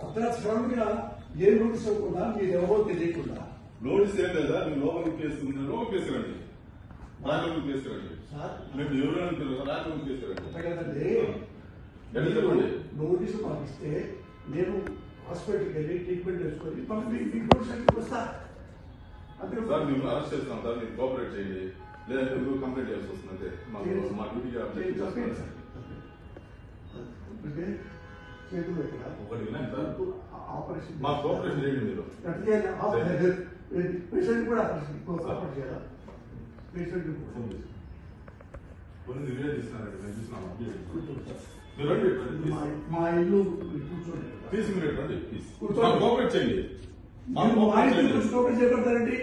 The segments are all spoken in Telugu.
అర్ధరాత్రి సడన్గా ఏ నోటీస్ ఇవ్వకుండా మీరు ఎవరో తెలియకుండా నోటీస్ ఏం లేదా మీరు లోపలికి కేసుకుంటే లోపలికి కేసుకురండి, రాకుండా కేసుకురండి. మేము ఎవరు అంటారు రాకుండా కేసుకురండి. కదండి చెప్పండి. నోటీసు పంపిస్తే నేను హాస్పిటల్కి వెళ్ళి ట్రీట్మెంట్ చేసుకొని మీకు వస్తా అంతే సార్ మేము అరెస్ట్ చేస్తాం సార్, మీరు కోఆపరేట్ చేయండి, లేదంటే మీరు కంప్లైంట్ చేయాల్సి వస్తుంది. అంతే మా డ్యూటీగా చేతులు ఎక్కడ ఒకటి వినండి సార్, ఆపరేషన్ మా కోఆపరేషన్ చేయండి మీరు. పేషెంట్ కూడా ఆపరేషన్ కోఆపరేట్ చేయాలా? పేషెంట్ కొన్ని వీడియో తీస్తున్నారండి, మేము చూస్తున్నాం. మీరు రండి, మా ఇల్లు కూర్చోండి, తీసి మీరు రండి ప్లీజ్, కూర్చోండి, కోఆపరేట్ చేయండి.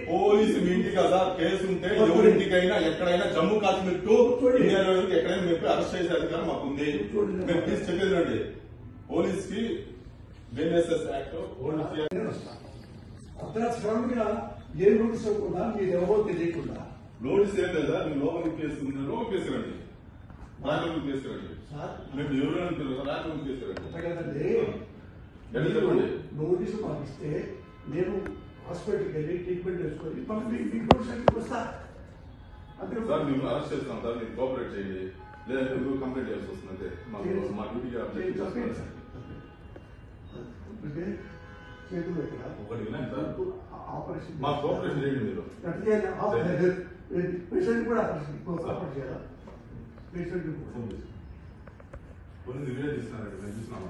పోలీసు మీ ఇంటికి కదా కేసు ఉంటే ఎవరింటికైనా ఎక్కడైనా జమ్మూ కాశ్మీర్ టు ఇండియాలో ఎక్కడైనా మీరు అరెస్ట్ చేసే అధికారం మాకు ఉంది. మేము ప్లీజ్ చెప్పేది రండి, పోలీస్ కి బిఎన్ఎస్ఎస్ యాక్ట్ అర్ధరాత్రి సడన్గా ఏ నోటీస్ ఇవ్వకుండా మీరు ఎవరో తెలియకుండా నోటీస్ ఏం లేదా మీరు లోపలికి కేసుకుంటే లోపలికి కేసుకురండి, రాకుండా కేసుకురండి. మేము ఎవరు అంటారు రాకుండా కేసుకురండి. కదండి చెప్పండి. నోటీసు పంపిస్తే నేను హాస్పిటల్కి వెళ్ళి ట్రీట్మెంట్ చేసుకొని మీకు వస్తా అంతే సార్ మేము అరెస్ట్ చేస్తాం సార్, మీరు కోఆపరేట్ చేయండి, లేదంటే మీరు కంప్లైంట్ చేయాల్సి వస్తుంది. అంతే మా డ్యూటీగా చేతులు ఎక్కడ ఒకటి వినండి సార్, ఆపరేషన్ మా కోఆపరేషన్ చేయండి మీరు. పేషెంట్ కూడా ఆపరేషన్ కోఆపరేట్ చేయాలా? పేషెంట్ కొన్ని వీడియో తీస్తున్నారండి, మేము చూస్తున్నాం.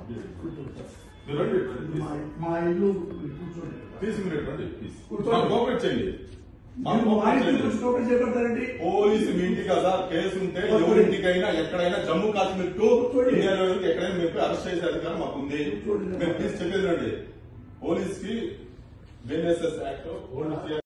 మీరు రండి, మా ఇల్లు కూర్చోండి, తీసి మీరు రండి ప్లీజ్, కూర్చోండి, కోఆపరేట్ చేయండి. పోలీసు మీ ఇంటికి కదా కేసు ఉంటే ఎవరింటికైనా ఎక్కడైనా జమ్మూ కాశ్మీర్ టు ఇండియాలో ఎక్కడైనా మీరు అరెస్ట్ చేసే అధికారం మాకు ఉంది. మేము ప్లీజ్ చెప్పేది రండి, పోలీస్ కి బిఎన్ఎస్ఎస్ యాక్ట్